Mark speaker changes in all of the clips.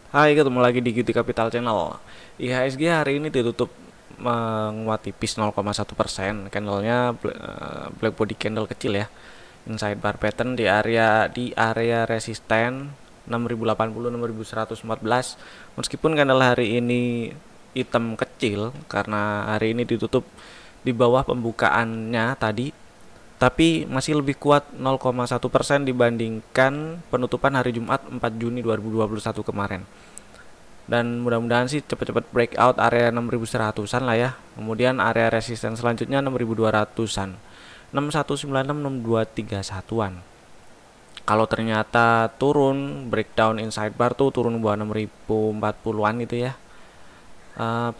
Speaker 1: Hai, ketemu lagi di QT Capital Channel. IHSG hari ini ditutup menguat tipis 0,1%. Candlenya black body candle kecil ya. Inside bar pattern di area resisten 6080 6114. Meskipun candle hari ini hitam kecil karena hari ini ditutup di bawah pembukaannya tadi, tapi masih lebih kuat 0,1% dibandingkan penutupan hari Jumat 4 Juni 2021 kemarin. Dan mudah-mudahan sih cepet-cepet breakout area 6100-an lah ya. Kemudian area resisten selanjutnya 6200-an. 6196 6231-an. Kalau ternyata turun breakdown inside bar tuh turun bawah 6040-an gitu ya.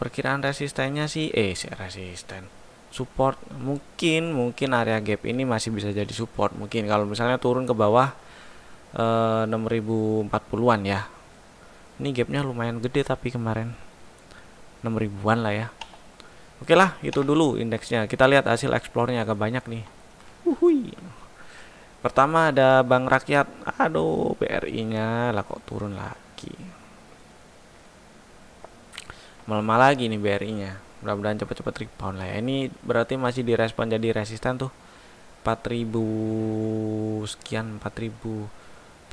Speaker 1: Perkiraan resistennya sih resisten support mungkin area gap ini masih bisa jadi support, mungkin kalau misalnya turun ke bawah 6040-an ya. Ini gapnya lumayan gede tapi kemarin 6 ribuan lah ya. Oke lah, itu dulu indeksnya. Kita lihat hasil explore-nya agak banyak nih. Uhui. Pertama ada Bank Rakyat. Aduh, BRI-nya lah kok turun lagi. Melemah lagi nih BRI-nya. Mudah-mudahan cepet-cepet rebound lah ya. Ini berarti masih direspon jadi resisten tuh. 4000 sekian, 4380.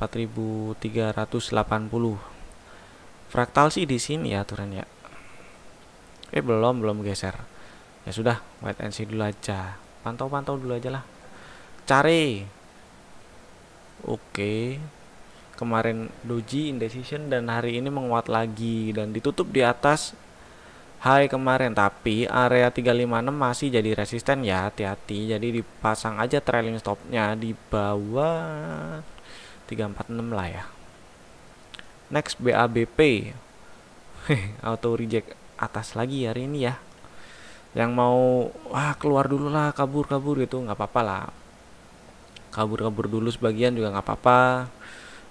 Speaker 1: Fraktal sih di sini ya aturannya. Belum geser. Ya sudah, wait and see dulu aja. Pantau-pantau dulu aja lah. Cari. Oke. Kemarin doji indecision dan hari ini menguat lagi dan ditutup di atas high kemarin, tapi area 356 masih jadi resisten ya, hati-hati. Jadi dipasang aja trailing stopnya di bawah 346 lah ya. Next BABP. Auto reject atas lagi hari ini ya. Yang mau keluar dulu lah, kabur gitu nggak apa-apa lah. Kabur dulu sebagian juga nggak apa-apa.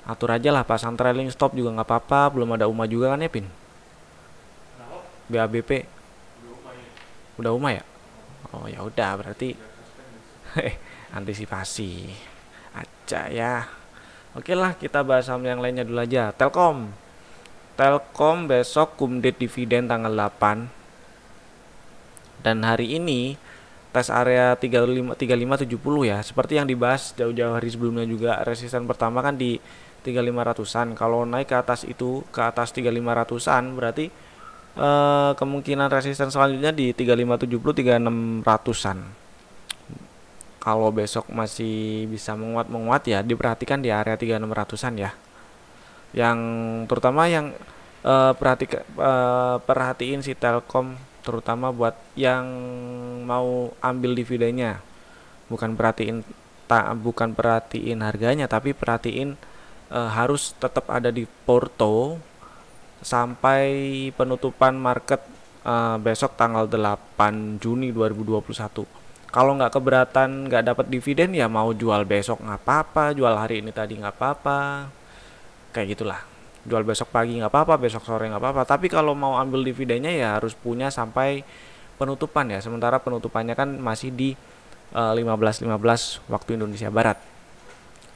Speaker 1: Atur aja lah, pasang trailing stop juga nggak apa-apa. Belum ada UMA juga kan ya, Pin? BABP udah UMA ya? Oh ya udah, berarti antisipasi aja ya. Oke lah, kita bahas saham yang lainnya dulu aja. Telkom. Telkom besok kumdet dividen tanggal 8. Dan hari ini tes area 3570 ya. Seperti yang dibahas jauh-jauh hari sebelumnya juga, resisten pertama kan di 3500-an. Kalau naik ke atas itu, ke atas 3500-an, berarti kemungkinan resisten selanjutnya di 3570 3600-an. Kalau besok masih bisa menguat ya, diperhatikan di area 3600-an ya. Yang terutama yang perhatiin si Telkom, terutama buat yang mau ambil dividennya. Bukan perhatiin harganya, tapi perhatiin harus tetap ada di porto sampai penutupan market besok tanggal 8 Juni 2021. Kalau nggak keberatan nggak dapat dividen ya mau jual besok nggak apa-apa, jual hari ini tadi nggak apa-apa, kayak gitulah. Jual besok pagi nggak apa-apa, besok sore nggak apa-apa. Tapi kalau mau ambil dividennya ya harus punya sampai penutupan ya. Sementara penutupannya kan masih di 15.15 waktu Indonesia Barat.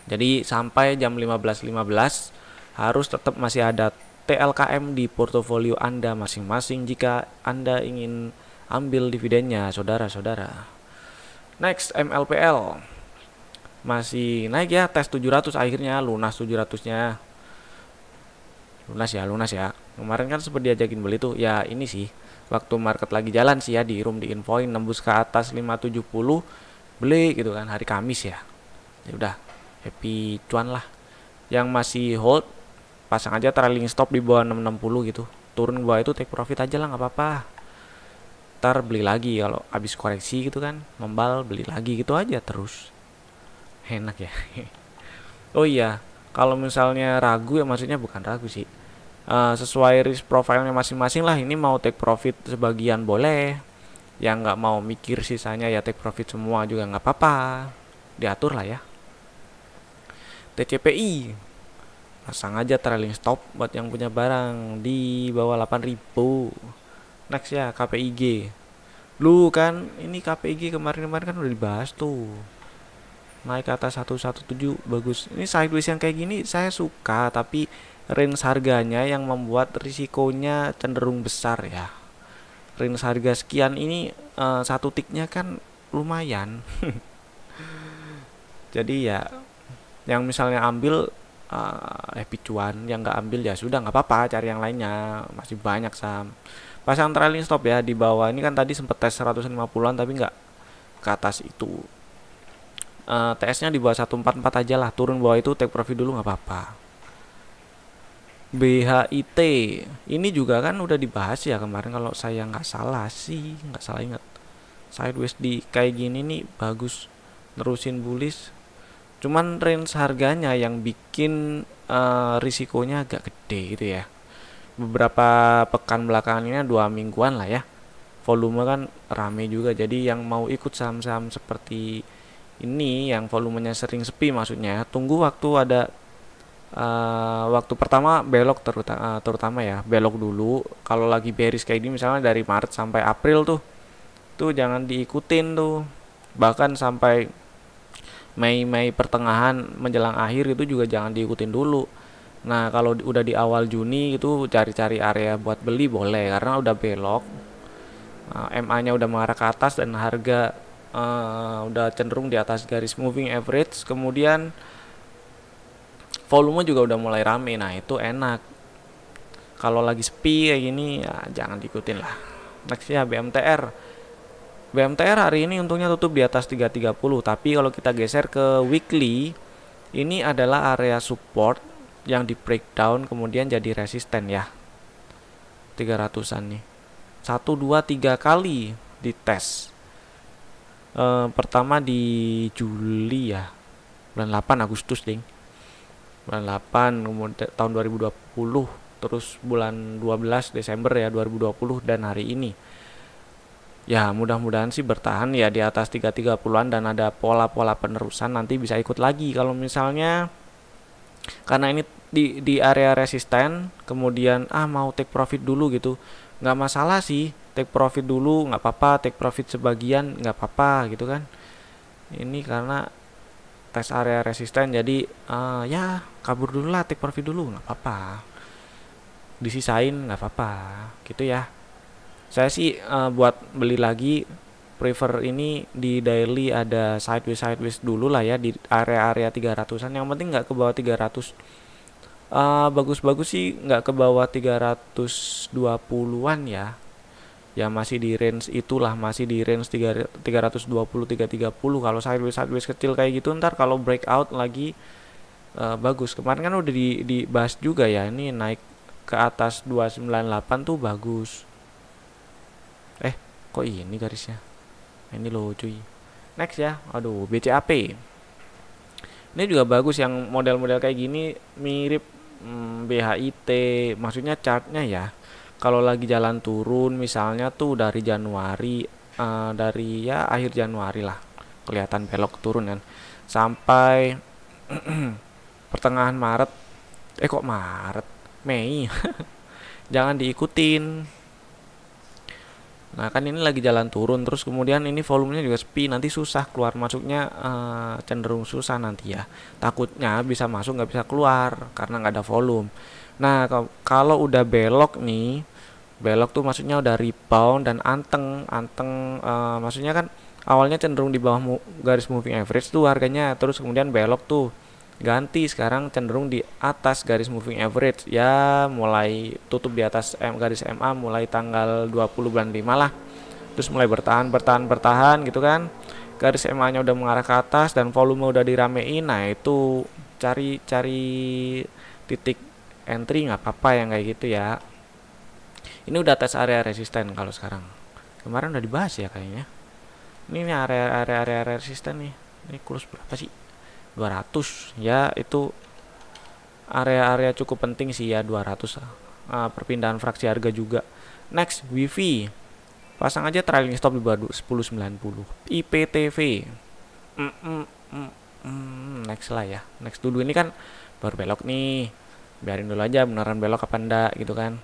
Speaker 1: Jadi sampai jam 15.15 harus tetap masih ada TLKM di portofolio Anda masing-masing jika Anda ingin ambil dividennya, saudara-saudara. Next, MLPL. Masih naik ya, tes 700 akhirnya, lunas 700-nya. Lunas ya. Kemarin kan sempat diajakin beli tuh. Ya ini sih, waktu market lagi jalan sih ya, di room di infoin nembus ke atas 570 beli gitu kan, hari Kamis ya. Ya udah, happy cuan lah. Yang masih hold, pasang aja trailing stop di bawah 660 gitu. Turun bawah itu take profit aja lah, nggak apa-apa. Ntar beli lagi kalau habis koreksi gitu kan, membal beli lagi gitu aja terus. Enak ya. Oh iya, kalau misalnya ragu ya, maksudnya bukan ragu sih. Sesuai risk profile-nya masing-masing lah. Ini mau take profit sebagian boleh, yang nggak mau mikir sisanya ya take profit semua juga nggak apa-apa, diatur lah ya. TCPI pasang aja trailing stop buat yang punya barang di bawah 8.000. Next ya, KPIG. Lu kan ini KPIG kemarin-kemarin kan udah dibahas tuh, naik ke atas 117 bagus. Ini sideways yang kayak gini saya suka, tapi range harganya yang membuat risikonya cenderung besar ya. Range harga sekian ini satu tiknya kan lumayan. Jadi ya yang misalnya ambil happy cuan, yang nggak ambil ya sudah nggak apa-apa, cari yang lainnya, masih banyak saham. Pasang trailing stop ya di bawah ini kan tadi sempat tes 150-an tapi nggak ke atas itu. TS-nya di bawah 144 aja lah, turun bawah itu take profit dulu nggak apa-apa. BHIT ini juga kan udah dibahas ya kemarin kalau saya nggak salah sih, nggak salah ingat. Sideways di kayak gini nih bagus, nerusin bullish. Cuman range harganya yang bikin risikonya agak gede gitu ya. Beberapa pekan belakangan ini 2 mingguan lah ya, volume kan rame juga. Jadi yang mau ikut saham-saham seperti ini yang volumenya sering sepi, maksudnya tunggu waktu ada waktu pertama belok, terutama ya belok dulu. Kalau lagi bearish kayak ini misalnya dari Maret sampai April tuh jangan diikutin tuh, bahkan sampai Mei pertengahan menjelang akhir itu juga jangan diikutin dulu. Nah kalau udah di awal Juni itu cari-cari area buat beli boleh, karena udah belok, MA-nya udah mengarah ke atas dan harga udah cenderung di atas garis moving average, kemudian volume juga udah mulai rame. Nah itu enak. Kalau lagi sepi kayak gini ya jangan diikutin lah. Next ya BMTR. BMTR hari ini untungnya tutup di atas 330, tapi kalau kita geser ke weekly, ini adalah area support yang di breakdown kemudian jadi resisten ya. 300-an nih. 1 2 3 kali dites. Pertama di Juli ya. Bulan 8 Agustus, ding. Bulan 8 kemudian tahun 2020, terus bulan 12 Desember ya 2020, dan hari ini. Ya mudah-mudahan sih bertahan ya di atas 330-an dan ada pola-pola penerusan, nanti bisa ikut lagi kalau misalnya, karena ini di area resisten, kemudian mau take profit dulu gitu, nggak masalah sih, take profit dulu nggak apa-apa, take profit sebagian nggak apa-apa gitu kan. Ini karena tes area resisten, jadi ya kabur dulu lah, take profit dulu nggak apa-apa, disisain nggak apa-apa gitu ya. Saya sih buat beli lagi prefer ini di daily ada sideways dulu lah ya di area-area 300-an, yang penting nggak ke bawah 300. Bagus-bagus sih nggak ke bawah 320-an ya. Ya masih di range itulah, masih di range 320 330. Kalau sideways kecil kayak gitu ntar kalau breakout lagi bagus. Kemarin kan udah dibahas juga ya, ini naik ke atas 298 tuh bagus. Kok ini garisnya? Ini loh cuy. Next ya. Aduh, BCAP. Ini juga bagus, yang model-model kayak gini mirip BHIT. Maksudnya chartnya ya, kalau lagi jalan turun misalnya tuh dari Januari, dari ya akhir Januari lah kelihatan belok turun kan, sampai pertengahan Maret. Kok Maret? Mei. Jangan diikutin. Nah kan ini lagi jalan turun, terus kemudian ini volumenya juga sepi, nanti susah keluar masuknya, cenderung susah nanti ya. Takutnya bisa masuk nggak bisa keluar karena nggak ada volume. Nah kalau udah belok nih, belok tuh maksudnya udah rebound dan anteng, maksudnya kan awalnya cenderung di bawah garis moving average tuh harganya, terus kemudian belok tuh ganti sekarang cenderung di atas garis moving average ya, mulai tutup di atas garis MA mulai tanggal 20 bulan 5 lah, terus mulai bertahan gitu kan, garis MA nya udah mengarah ke atas dan volume udah diramein. Nah itu cari titik entry nggak apa-apa yang kayak gitu ya. Ini udah tes area resisten kalau sekarang, kemarin udah dibahas ya kayaknya. Ini area resisten nih, ini kurus berapa sih? 200 ya, itu area cukup penting sih ya 200. Perpindahan fraksi harga juga. Next WiFi, pasang aja trailing stop di bawah 1090. IPTV next lah ya, next dulu, ini kan baru belok nih, biarin dulu aja beneran belok apa enggak gitu kan.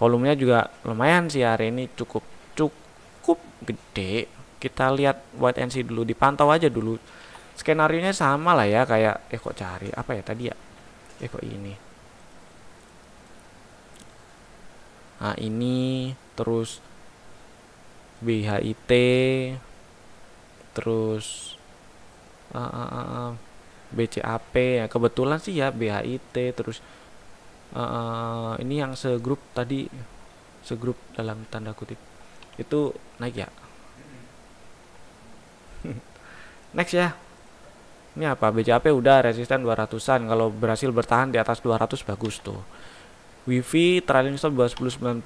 Speaker 1: Volumenya juga lumayan sih hari ini, cukup gede. Kita lihat white and see dulu, dipantau aja dulu. Skenario nya sama lah ya kayak kok cari apa ya tadi ya, kok ini Nah, ini terus BHIT, terus BCAP ya, kebetulan sih ya BHIT, terus ini yang segrup tadi, segrup dalam tanda kutip itu naik ya. Next ya, ini apa, BCAP udah resisten 200-an, kalau berhasil bertahan di atas 200 bagus tuh. Wifi trailing stop 1090,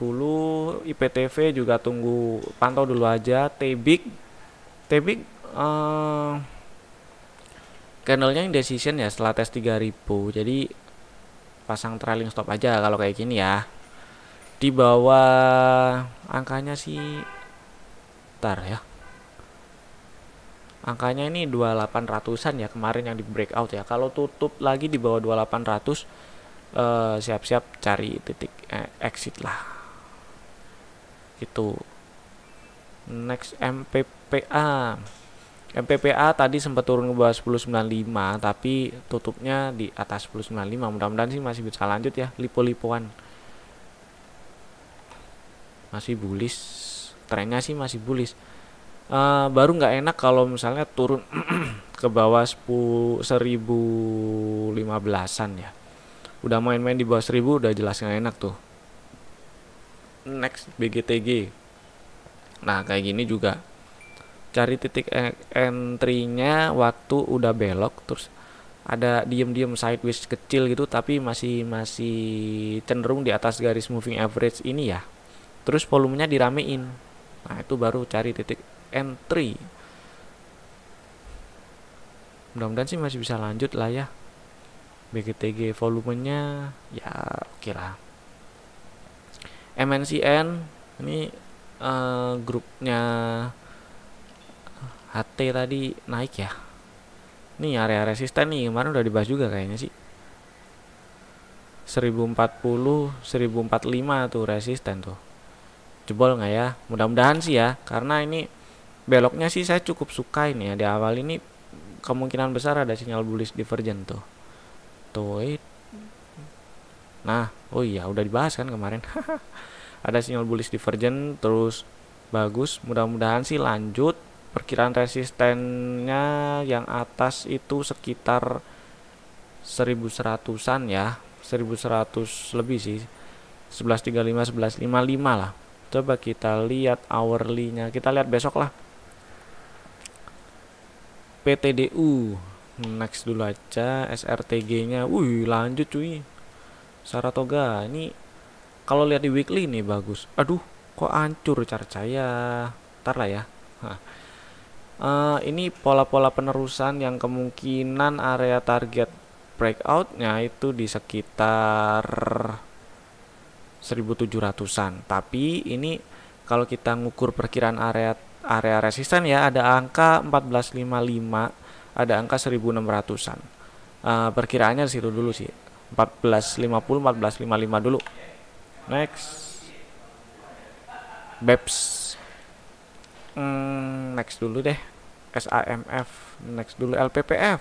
Speaker 1: IPTV juga tunggu pantau dulu aja. Tbik candlenya indecision ya setelah tes 3000, jadi pasang trailing stop aja kalau kayak gini ya. Di bawah angkanya sih tar ya, angkanya ini 2800-an ya kemarin yang di breakout ya. Kalau tutup lagi di bawah 2800, siap-siap cari titik exit lah itu. Next MPPA tadi sempat turun ke bawah 1095 tapi tutupnya di atas 1095. Mudah-mudahan sih masih bisa lanjut ya, lipo-lipoan masih bullish, trennya sih masih bullish. Baru nggak enak kalau misalnya turun ke bawah 1015-an ya. Udah main-main di bawah 1000 udah jelas nggak enak tuh. Next BGTG. Nah kayak gini juga cari titik entry-nya waktu udah belok, terus ada diem-diem sideways kecil gitu tapi masih cenderung di atas garis moving average ini ya. Terus volumenya diramein. Nah itu baru cari titik entry. Mudah-mudahan sih masih bisa lanjut lah ya. BGTG volumenya ya oke lah. MNCN ini grupnya HT tadi naik ya. Ini area resisten nih kemarin udah dibahas juga kayaknya sih. 1040, 1045 tuh resisten tuh. Jebol nggak ya? Mudah-mudahan sih ya, karena ini beloknya sih saya cukup suka ini ya. Di awal ini kemungkinan besar ada sinyal bullish divergent tuh. Nah, oh iya udah dibahas kan kemarin. Ada sinyal bullish divergent terus bagus, mudah-mudahan sih lanjut. Perkiraan resistennya yang atas itu sekitar 1100-an ya, 1100 lebih sih, 1135 1155 lah. Coba kita lihat hourly-nya, kita lihat besok lah. PTDU next dulu aja. SRTG-nya lanjut cuy, Saratoga. Ini kalau lihat di weekly nih bagus. Aduh kok hancur Carcaya, ntar lah ya. Ini pola-pola penerusan yang kemungkinan area target breakoutnya itu di sekitar 1700-an. Tapi ini kalau kita ngukur perkiraan area resisten ya, ada angka 1455, ada angka 1600-an. Perkiraannya di situ dulu sih. 1450, 1455 dulu. Next BEPS. Next dulu deh. SAMF. Next dulu LPPF.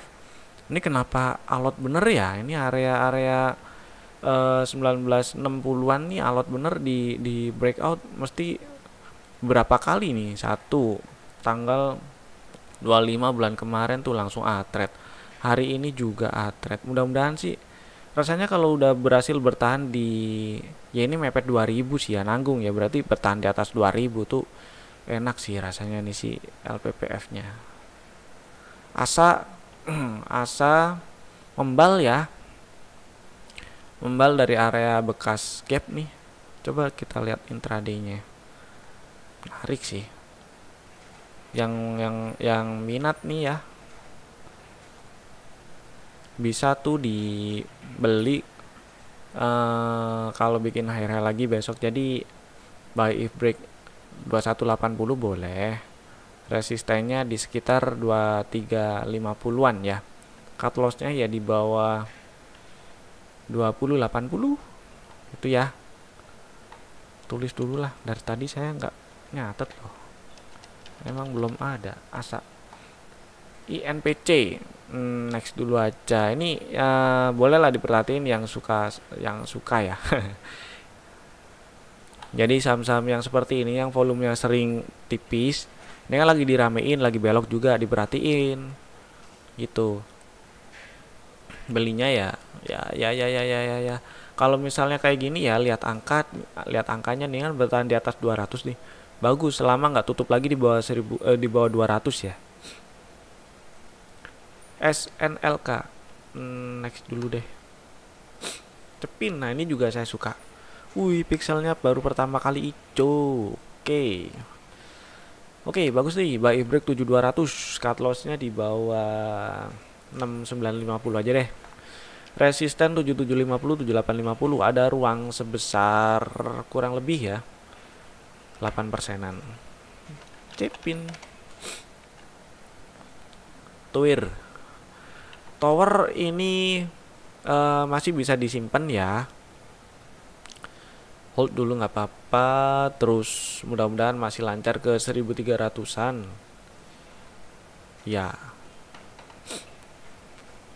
Speaker 1: Ini kenapa alot bener ya? Ini area 1960-an nih alot bener di breakout. Mesti berapa kali nih? Satu tanggal 25 bulan kemarin tuh langsung A-trade. Hari ini juga A-trade. Mudah-mudahan sih rasanya kalau udah berhasil bertahan di ya ini mepet 2000 sih ya, nanggung ya, berarti bertahan di atas 2000 tuh enak sih rasanya nih si LPPF-nya. Asa membal ya, membal dari area bekas gap nih. Coba kita lihat intraday-nya, menarik sih. Yang minat nih ya, bisa tuh dibeli kalau bikin high lagi besok. Jadi buy if break 2180 boleh. Resistennya di sekitar 2350-an ya. Cut loss-nya ya di bawah 2080 itu ya. Tulis dulu lah, dari tadi saya nggak nyatet loh, emang belum ada. Asa INPC next dulu aja. Ini bolehlah diperhatiin yang suka ya. Jadi saham-saham yang seperti ini yang volumenya sering tipis, ini kan lagi diramein, lagi belok juga, diperhatiin gitu. Belinya ya. Kalau misalnya kayak gini ya lihat angkanya nih kan bertahan di atas 200 nih. Bagus selama nggak tutup lagi di bawah 1000 di bawah 200 ya. SNLK. Next dulu deh. Cepin. Nah, ini juga saya suka. Wih, pixelnya baru pertama kali hijau. Oke, bagus nih. Buy break 7200. Cut lossnya di bawah 6950 aja deh. Resisten 7750, 7850. Ada ruang sebesar kurang lebih ya 8%-an. Cepin. Tower ini masih bisa disimpan ya. Hold dulu nggak apa-apa. Terus mudah-mudahan masih lancar ke 1300-an. Ya.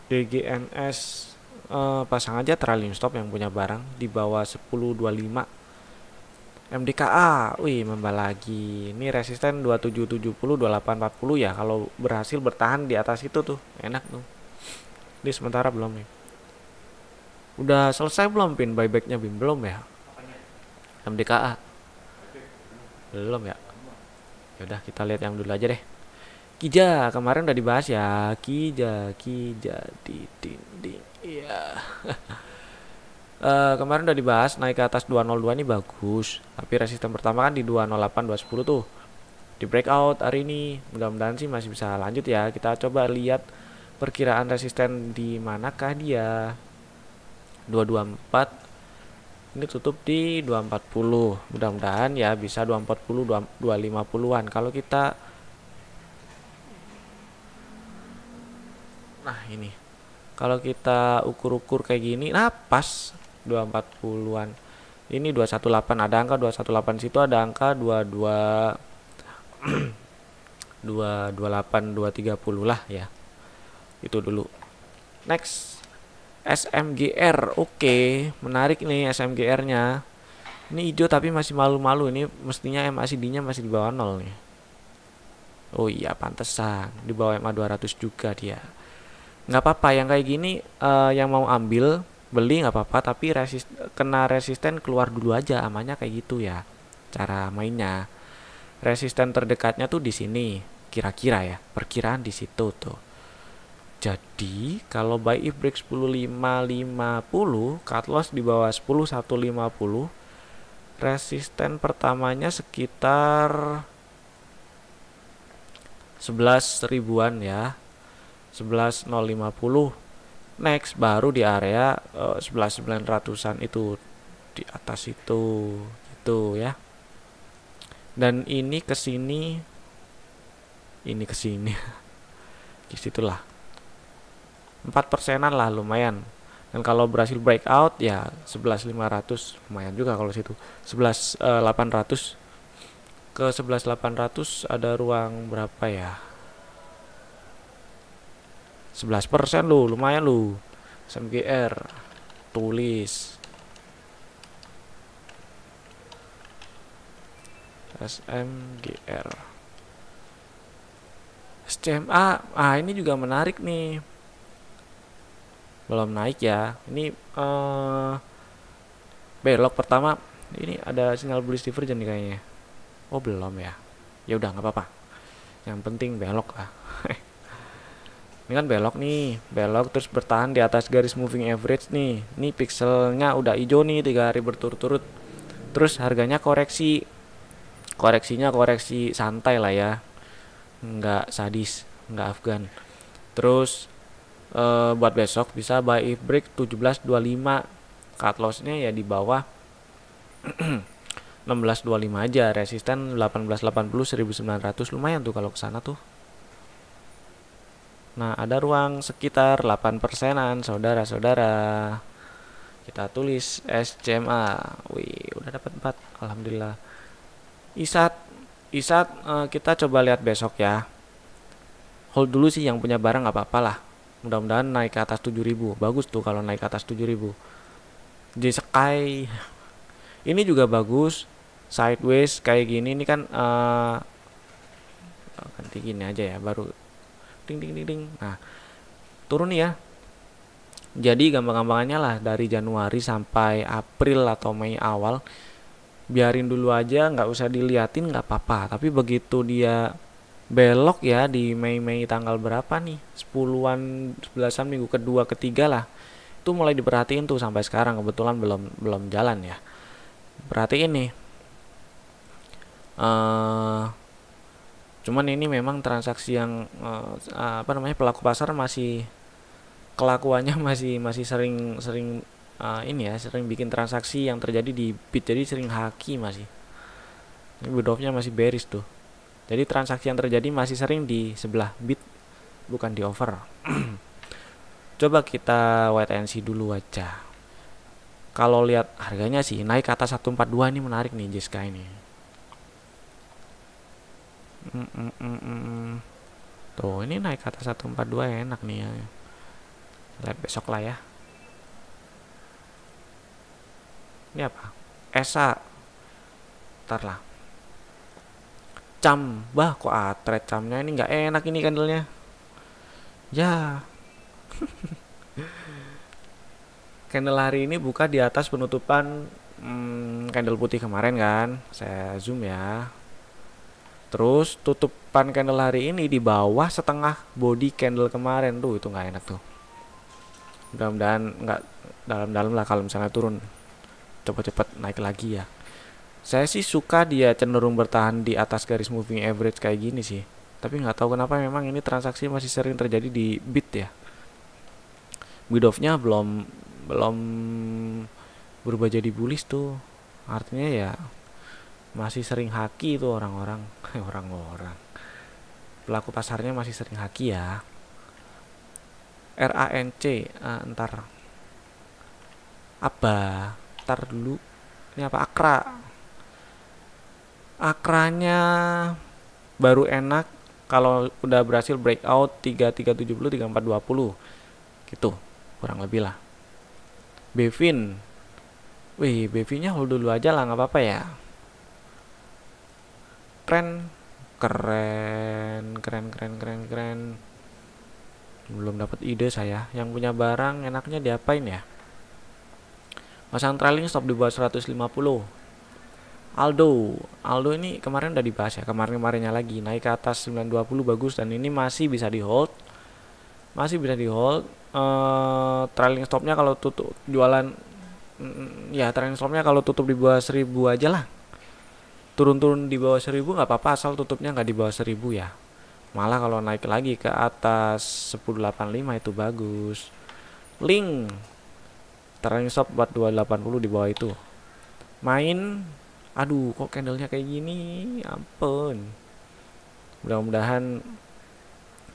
Speaker 1: DGNS pasang aja trailing stop yang punya barang di bawah 1025. MDKA, wih membal lagi. Ini resisten 2770, 2840 ya. Kalau berhasil bertahan di atas itu tuh enak tuh. Ini sementara belum nih. Udah selesai belum pin buybacknya Bim? Belum ya? MDKA belum ya? Yaudah kita lihat yang dulu aja deh. Kija kemarin udah dibahas ya. Kija di dinding. Iya. Kemarin udah dibahas naik ke atas 202 ini bagus. Tapi resisten pertama kan di 208 210 tuh. Di breakout hari ini. Mudah-mudahan sih masih bisa lanjut ya. Kita coba lihat perkiraan resisten di manakah dia. 224. Ini tutup di 240. Mudah-mudahan ya bisa 240 250-an. Kalau kita ini. Kalau kita ukur-ukur kayak gini, nah pas 240-an. Ini 218, ada angka 218 situ, ada angka 22 228 230 lah ya. Itu dulu. Next. SMGR. Oke, menarik nih SMGR-nya. Ini hijau tapi masih malu-malu. Ini mestinya MACD-nya masih di bawah 0 nih. Oh iya, pantesan di bawah MA 200 juga dia. Nggak apa-apa yang kayak gini, yang mau ambil beli nggak apa-apa, tapi kena resisten keluar dulu aja, amannya kayak gitu ya cara mainnya. Resisten terdekatnya tuh di sini kira-kira ya, perkiraan di situ tuh. Jadi kalau buy if break 10.550, cut loss di bawah 10.150, resisten pertamanya sekitar 11 ribuan ya, 11.050. Next baru di area 11.900-an itu di atas itu gitu ya. Dan ini kesini disitulah 4%-an lah lumayan. Dan kalau berhasil breakout ya 11.500 lumayan juga kalau situ. 11.800 ke 11.800 ada ruang berapa ya? 11% lu, lumayan lu. SMGR tulis SMGR. SCMA, ini juga menarik nih. Belum naik ya. Ini belok pertama. Ini ada sinyal bullish divergence nih kayaknya. Oh belum ya. Ya udah nggak apa-apa. Yang penting belok lah. Ini kan belok nih, belok terus bertahan di atas garis moving average nih. Ini pixelnya udah hijau nih 3 hari berturut-turut. Terus harganya koreksi. Koreksinya koreksi santai lah ya. Nggak sadis, nggak Afgan. Terus buat besok bisa buy if break 17.25, cut lossnya ya di bawah 16.25 aja, resisten 18.80 1.900, lumayan tuh kalau kesana tuh. Nah ada ruang sekitar 8%-an saudara-saudara. Kita tulis SCMA. Wih udah dapat 4, alhamdulillah. ISAT kita coba lihat besok ya. Hold dulu sih yang punya barang nggak apa-apa lah. Mudah-mudahan naik ke atas 7.000. Bagus tuh kalau naik ke atas 7.000. Di Sky ini juga bagus. sideways kayak gini ini kan ganti gini aja ya, baru ding ding ding ding. Nah, turun nih ya. Jadi gampang-gampangannya lah, dari Januari sampai April atau Mei awal biarin dulu aja, nggak usah diliatin, nggak apa-apa. Tapi begitu dia belok ya di Mei tanggal berapa nih, 10-an 11-an, minggu kedua ketiga lah, itu mulai diperhatiin tuh. Sampai sekarang kebetulan belum belum jalan ya. Perhatiin nih, eh cuman ini memang transaksi yang apa namanya, pelaku pasar masih kelakuannya masih masih sering sering ini ya, sering bikin transaksi yang terjadi di bit, jadi sering haki masih. Bid-nya masih bearish tuh. Jadi transaksi yang terjadi masih sering di sebelah bit, bukan di over. Coba kita wait and see dulu aja. Kalau lihat harganya sih naik ke atas 142, ini menarik nih JSK ini. Tuh, ini naik ke atas 142 enak nih ya. Lihat besok lah ya. Ini apa? ESA. Ntar lah. Cam. Bah, kok atret camnya ini nggak enak ini candlenya. Ya. Candle hari ini buka di atas penutupan candle putih kemarin kan. Saya zoom ya. Terus tutupan candle hari ini di bawah setengah body candle kemarin tuh, itu nggak enak tuh. Mudah-mudahan nggak dalam-dalam lah kalau misalnya turun. Coba cepat naik lagi ya. Saya sih suka dia cenderung bertahan di atas garis moving average kayak gini sih. Tapi nggak tahu kenapa memang ini transaksi masih sering terjadi di bit ya. Bid-nya belum belum berubah jadi bullish tuh. Artinya ya masih sering haki tuh orang-orang. Orang-orang. Pelaku pasarnya masih sering haki ya. RANC, ntar apa? Ntar dulu. Ini apa? Akra. Akranya baru enak kalau udah berhasil breakout 3370 3420 gitu, kurang lebih lah. Bevin, wih, Bevinnya hold dulu aja lah, nggak apa-apa ya. Keren, keren. Belum dapat ide saya. Yang punya barang enaknya diapain ya? Pasang trailing stop di bawah 150. Aldo ini kemarin udah dibahas ya, kemarinnya lagi naik ke atas 920 bagus, dan ini masih bisa di hold. Trailing stopnya kalau tutup jualan ya, trailing stopnya kalau tutup di bawah 1000 aja lah. Turun-turun di bawah 1000 nggak apa-apa, asal tutupnya nggak di bawah 1000 ya. Malah kalau naik lagi ke atas 1085 itu bagus. Link trailing stop buat 280 di bawah itu. Main, aduh kok candlenya kayak gini, ampun. Mudah-mudahan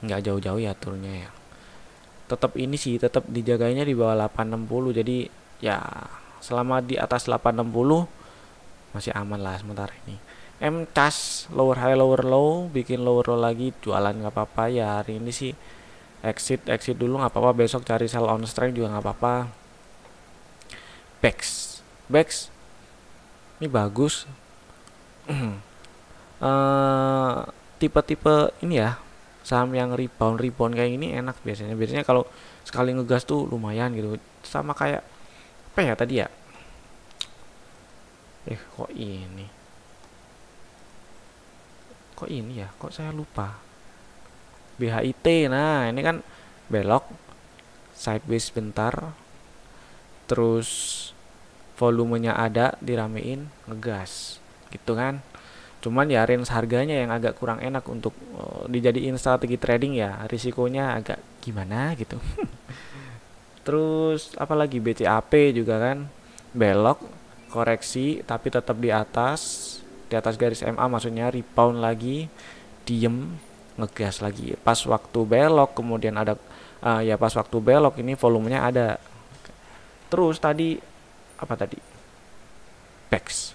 Speaker 1: nggak jauh-jauh ya turunnya ya. Tetap ini sih, tetap dijagainya di bawah 860. Jadi ya selama di atas 860 masih aman lah sementara ini. MCAS lower high lower low, bikin lower low lagi, jualan nggak apa-apa ya. Hari ini sih exit dulu nggak apa-apa, besok cari sell on strength juga nggak apa-apa. Bex ini bagus. Tipe-tipe ini ya, saham yang rebound kayak ini enak biasanya kalau sekali ngegas tuh lumayan gitu. Sama kayak apa ya tadi ya, kok ini ya, kok saya lupa. BHIT, nah ini kan belok sideways bentar, terus volumenya ada, diramein, ngegas gitu kan. Cuman ya range harganya yang agak kurang enak untuk dijadiin strategi trading ya, risikonya agak gimana gitu. Terus apalagi BCAP juga kan belok, koreksi tapi tetap di atas garis MA, maksudnya rebound lagi, diem, ngegas lagi. Pas waktu belok kemudian ada pas waktu belok ini volumenya ada. Terus tadi apa tadi? PEX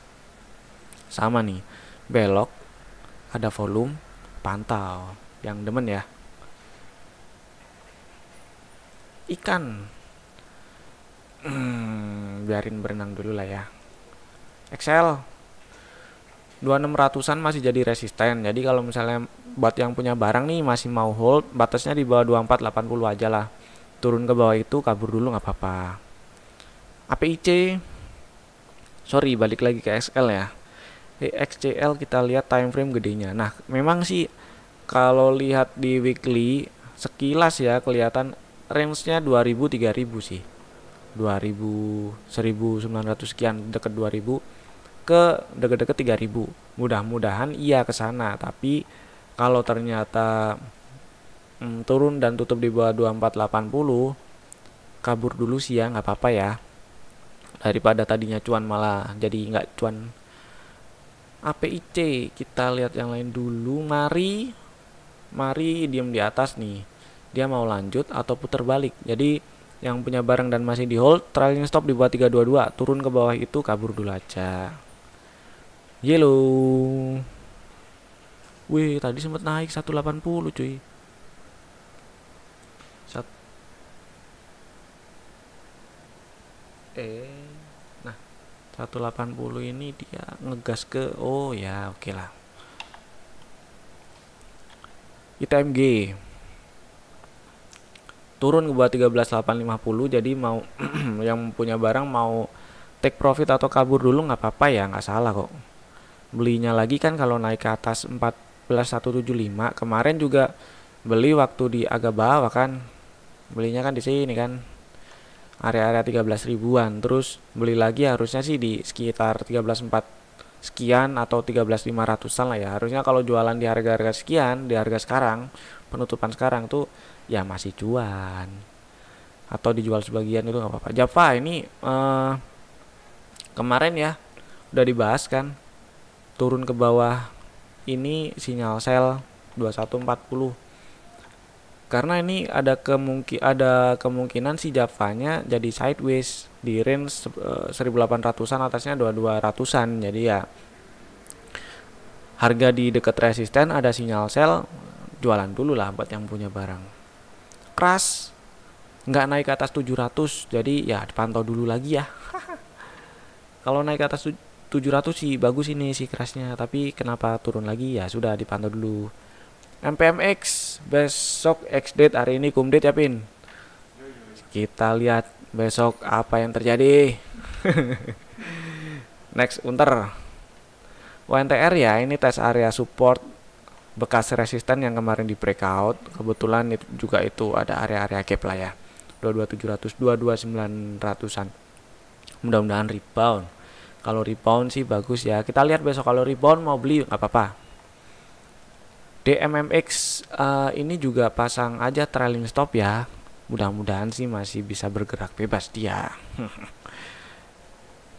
Speaker 1: sama nih, belok ada volume, pantau. Yang demen ya ikan, biarin berenang dulu lah ya. Excel 2600-an masih jadi resisten. Jadi kalau misalnya buat yang punya barang nih masih mau hold, batasnya di bawah 2480 aja lah. Turun ke bawah itu kabur dulu nggak apa-apa. APIC, sorry balik lagi ke XL ya. XCL kita lihat time frame gedenya. Nah, memang sih kalau lihat di weekly sekilas ya kelihatan range-nya 2000 3000 sih. 2000 1900 sekian, deket 2000 ke deket-deket 3000. Mudah-mudahan iya ke sana, tapi kalau ternyata turun dan tutup di bawah 2480, kabur dulu sih ya, nggak apa-apa ya. Daripada tadinya cuan malah jadi nggak cuan. APIC kita lihat yang lain dulu. Mari diem di atas nih, dia mau lanjut atau putar balik. Jadi yang punya barang dan masih di hold, trailing stop di bawah 322, turun ke bawah itu kabur dulu aja. Yellow, wih tadi sempat naik 180 cuy. Nah 180 ini dia ngegas ke, oh ya oke lah. ITMG turun ke bawah 13.850, jadi mau yang punya barang mau take profit atau kabur dulu nggak apa-apa ya, nggak salah kok. Belinya lagi kan kalau naik ke atas 14.175, kemarin juga beli waktu di agak bawah kan, belinya kan di sini kan area-area 13 ribuan, terus beli lagi harusnya sih di sekitar 13.4 sekian atau 13.500an lah ya. Harusnya kalau jualan di harga-harga sekian, di harga sekarang, penutupan sekarang tuh ya masih cuan, atau dijual sebagian itu nggak apa-apa. Java ini kemarin ya udah dibahas kan, turun ke bawah ini sinyal sell 2140, karena ini ada kemungkinan si Javanya jadi sideways di range 1800-an, atasnya 2200-an. Jadi ya harga di dekat resisten, ada sinyal sell, jualan dulu lah buat yang punya barang. Crash nggak naik ke atas 700, jadi ya dipantau dulu lagi ya. Kalau naik ke atas 700 sih bagus ini si Crashnya, tapi kenapa turun lagi ya sudah dipantau dulu. MPMX besok X date, hari ini cum date ya Pin. Kita lihat besok apa yang terjadi. Next Unter UNTR ya, ini tes area support bekas resisten yang kemarin di breakout. Kebetulan itu juga itu ada area-area gap lah ya, 22700 22900an. Mudah-mudahan rebound. Kalau rebound sih bagus ya, kita lihat besok. Kalau rebound mau beli nggak apa-apa. DMMX ini juga pasang aja trailing stop ya, mudah-mudahan sih masih bisa bergerak bebas dia.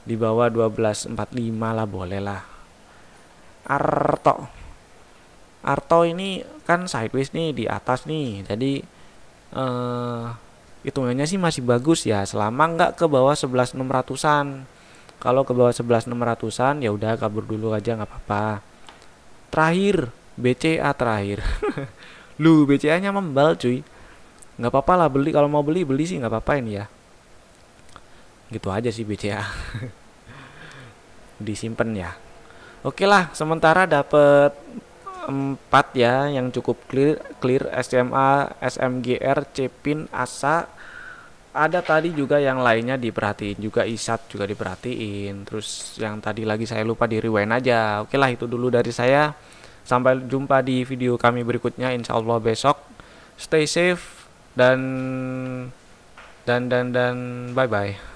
Speaker 1: Di bawah 12.45 lah, boleh lah. Arto ini kan sideways nih di atas nih, jadi hitungannya sih masih bagus ya, selama nggak ke bawah 11.600an. Kalau ke bawah 11.600an ya udah kabur dulu aja, nggak apa-apa. Terakhir BCA terakhir. Lu BCA nya membal cuy, nggak apa-apa lah beli, kalau mau beli sih nggak apa-apa ini ya. Gitu aja sih BCA. Disimpan ya. Oke lah, sementara dapat 4 ya yang cukup clear SMA, SMGR, Cepin, ASA. Ada tadi juga yang lainnya diperhatiin juga, ISAT juga diperhatiin. Terus yang tadi lagi saya lupa, di rewind aja. Oke lah, itu dulu dari saya. Sampai jumpa di video kami berikutnya insya Allah besok. Stay safe dan bye bye.